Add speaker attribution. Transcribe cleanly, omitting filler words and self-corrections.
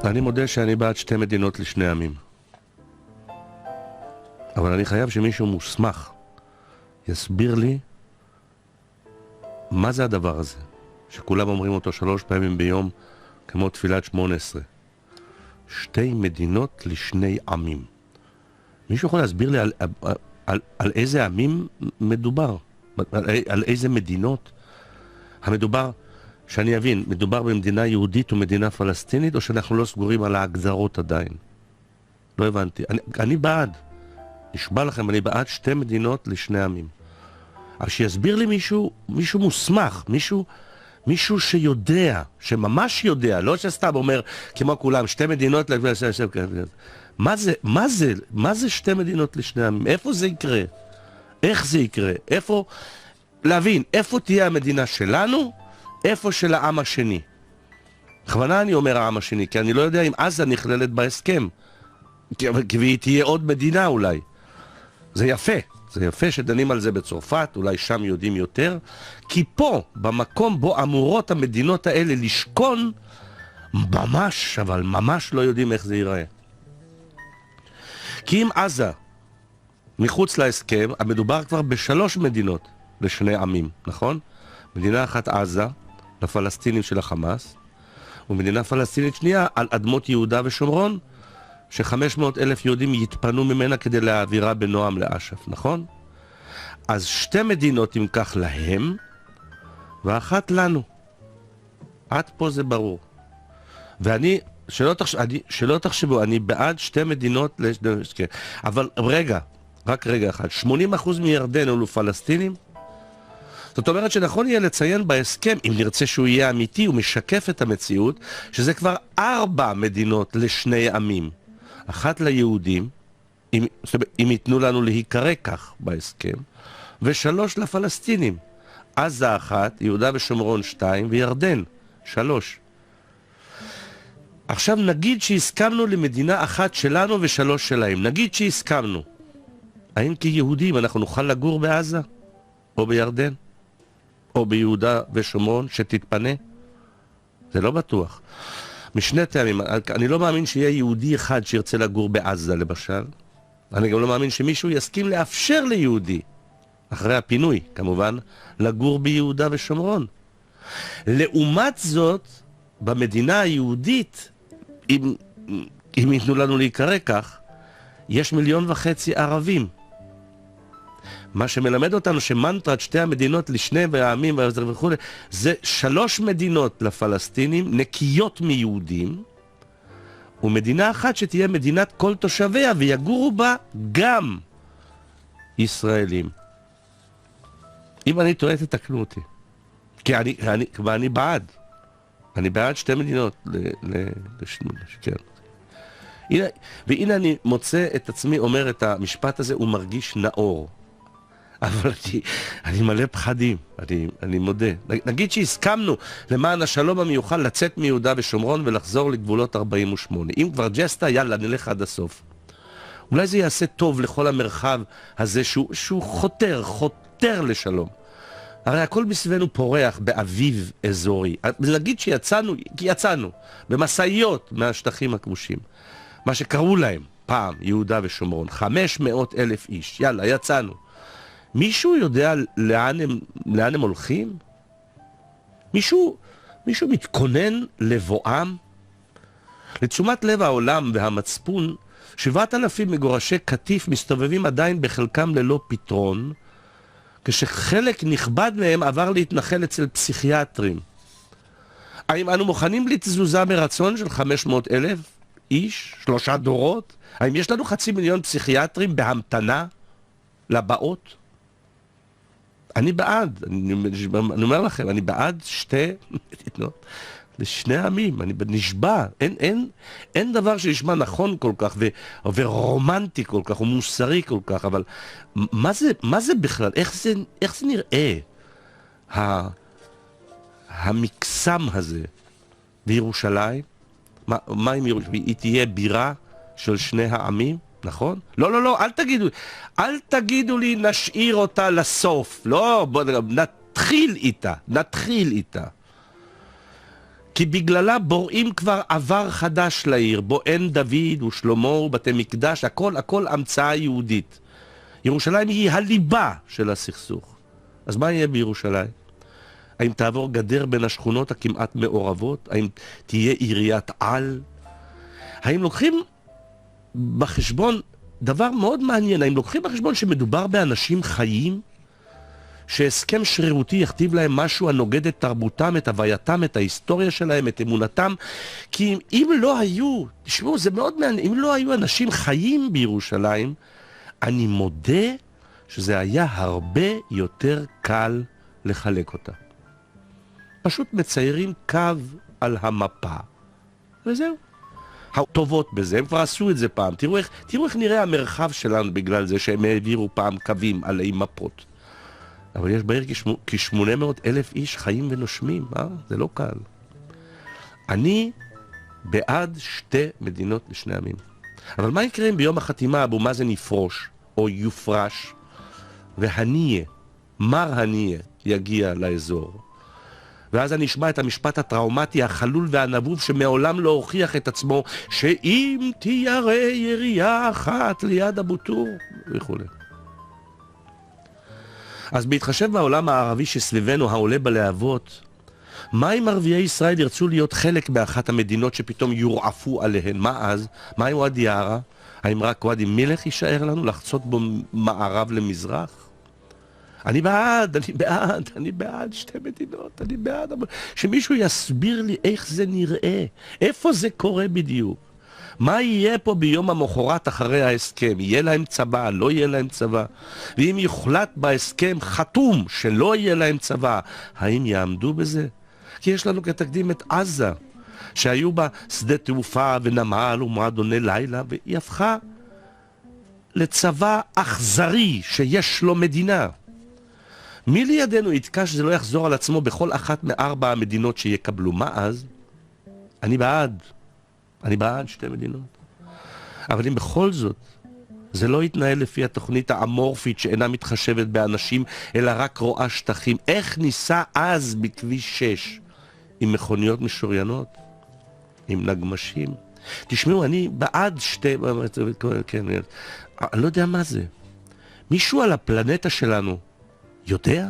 Speaker 1: אני מודה שאני בעד שתי מדינות לשני עמים. אבל אני חייב שמישהו מוסמך יסביר לי מה זה הדבר הזה, שכולם אומרים אותו 3 פעמים ביום, כמו תפילת 18. שתי מדינות לשני עמים. מישהו יכול להסביר לי על איזה עמים מדובר? על איזה מדינות? המדובר, שאני אבין, מדובר במדינה יהודית ומדינה פלסטינית, או שאנחנו לא סגורים על ההגדרות עדיין? לא הבנתי. אני בעד. נשבע לכם, אני בעד שתי מדינות לשני עמים. אבל שיסביר לי מישהו מוסמך, מישהו שיודע, שממש יודע, לא שסתם אומר, כמו כולם, שתי מדינות, מה זה שתי מדינות לשני עמים? איפה זה יקרה? איך זה יקרה? איפה, להבין, איפה תהיה המדינה שלנו? איפה של העם השני? בכוונה אני אומר העם השני, כי אני לא יודע אם עזה נכללת בהסכם, כי היא תהיה עוד מדינה אולי. זה יפה. זה יפה שדנים על זה בצרפת, אולי שם יודעים יותר, כי פה, במקום בו אמורות המדינות האלה לשכון, ממש, אבל ממש לא יודעים איך זה ייראה. כי אם עזה מחוץ להסכם, המדובר כבר ב3 מדינות לשני עמים, נכון? מדינה אחת עזה, לפלסטינים של החמאס, ומדינה פלסטינית שנייה על אדמות יהודה ושומרון, ש500,000 יהודים יתפנו ממנה כדי להעבירה בנועם לאש"ף, נכון? אז שתי מדינות אם כך להם, ואחת לנו. עד פה זה ברור. ואני, שלא תחשבו, אני בעד שתי מדינות, אבל רגע, רק רגע אחד, 80% מירדן אלו פלסטינים, זאת אומרת שנכון יהיה לציין בהסכם, אם נרצה שהוא יהיה אמיתי, הוא משקף את המציאות, שזה כבר 4 מדינות לשני עמים. אחת ליהודים, אם ייתנו לנו להיקרא כך בהסכם, ו3 לפלסטינים. עזה 1, יהודה ושומרון 2, וירדן 3. עכשיו נגיד שהסכמנו למדינה אחת שלנו ו3 שלהם. נגיד שהסכמנו. האם כיהודים אנחנו נוכל לגור בעזה? או בירדן? או ביהודה ושומרון שתתפנה? זה לא בטוח. משני טעמים, אני לא מאמין שיהיה יהודי אחד שירצה לגור בעזה למשל. אני גם לא מאמין שמישהו יסכים לאפשר ליהודי, אחרי הפינוי כמובן, לגור ביהודה ושומרון. לעומת זאת, במדינה היהודית, אם ייתנו לנו להיקרא כך, יש 1.5 מיליון ערבים. מה שמלמד אותנו שמנטרת שתי המדינות לשני העמים וכו', זה 3 מדינות לפלסטינים נקיות מיהודים, ומדינה אחת שתהיה מדינת כל תושביה ויגורו בה גם ישראלים. אם אני טועה תתקנו אותי, כי אני בעד. אני בעד שתי מדינות כן. והנה אני מוצא את עצמי אומר את המשפט הזה, הוא מרגיש נאור. אבל אני מלא פחדים, אני מודה. נגיד שהסכמנו למען השלום המיוחל לצאת מיהודה ושומרון ולחזור לגבולות 48. אם כבר ג'סטה, יאללה, נלך עד הסוף. אולי זה יעשה טוב לכל המרחב הזה שהוא חותר לשלום. הרי הכל מסביבנו פורח באביב אזורי. נגיד שיצאנו, כי יצאנו, במסעיות מהשטחים הכבושים. מה שקראו להם פעם, יהודה ושומרון, 500,000 איש. יאללה, יצאנו. מישהו יודע לאן הם הולכים? מישהו מתכונן לבואם? לתשומת לב העולם והמצפון, 7,000 מגורשי קטיף מסתובבים עדיין בחלקם ללא פתרון, כשחלק נכבד מהם עבר להתנחל אצל פסיכיאטרים. האם אנו מוכנים לתזוזה מרצון של 500,000 איש, 3 דורות? האם יש לנו 500,000 פסיכיאטרים בהמתנה לבאות? אני בעד, אני אומר לכם, אני בעד שתי מדינות לשני עמים, אני נשבע, אין דבר שנשמע נכון כל כך ורומנטי כל כך ומוסרי כל כך, אבל מה זה בכלל, איך זה נראה המקסם הזה בירושלים? מה אם ירושלים? היא תהיה בירה של שני העמים? נכון? לא, אל תגידו לי נשאיר אותה לסוף. לא, נתחיל איתה. כי בגללה בוראים כבר עבר חדש לעיר, בו אין דוד ושלמה ובתי מקדש, הכל המצאה יהודית. ירושלים היא הליבה של הסכסוך. אז מה יהיה בירושלים? האם תעבור גדר בין השכונות הכמעט מעורבות? האם תהיה עיריית על? האם לוקחים בחשבון דבר מאוד מעניין, האם לוקחים בחשבון שמדובר באנשים חיים, שהסכם שרירותי יכתיב להם משהו הנוגד את תרבותם, את הווייתם, את ההיסטוריה שלהם, את אמונתם? כי אם לא היו, תשמעו, זה מאוד מעניין, אם לא היו אנשים חיים בירושלים, אני מודה שזה היה הרבה יותר קל לחלק אותה. פשוט מציירים קו על המפה, וזהו. הטובות בזה, הם כבר עשו את זה פעם. תראו איך נראה המרחב שלנו בגלל זה שהם העבירו פעם קווים עלי מפות. אבל יש בעיר כ-800,000 איש חיים ונושמים, זה לא קל. אני בעד שתי מדינות לשני עמים. אבל מה יקרה אם ביום החתימה אבו מאזן יפרוש, או יופרש, והניה, מר הניה, יגיע לאזור? ואז אני אשמע את המשפט הטראומטי, החלול והנבוב, שמעולם לא הוכיח את עצמו, שאם תיירה ירייה אחת ליד אבו טור, וכו'. אז בהתחשב בעולם הערבי שסביבנו העולה בלהבות, מה אם ערביי ישראל ירצו להיות חלק באחת המדינות שפתאום יורעפו עליהן? מה אז? מה עם ואדי ערה? האם רק ואדי מלך יישאר לנו לחצות בו מערב למזרח? אני בעד שתי מדינות, אני בעד. שמישהו יסביר לי איך זה נראה, איפה זה קורה בדיוק. מה יהיה פה ביום המחרת אחרי ההסכם? יהיה להם צבא, לא יהיה להם צבא? ואם יוחלט בהסכם חתום שלא יהיה להם צבא, האם יעמדו בזה? כי יש לנו כתקדים את עזה, שהיו בה שדה תעופה ונמל ומועדוני לילה, והיא הפכה לצבא אכזרי שיש לו מדינה. מי לידינו יתקע שזה לא יחזור על עצמו בכל אחת מארבע המדינות שיקבלו? מה אז? אני בעד שתי מדינות. אבל אם בכל זאת זה לא יתנהל לפי התוכנית האמורפית שאינה מתחשבת באנשים אלא רק רואה שטחים, איך ניסה אז בכביש 6 עם מכוניות משוריינות, עם נגמשים? תשמעו, אני בעד שתי... כן, אני לא יודע מה זה. מישהו על הפלנטה שלנו יודע?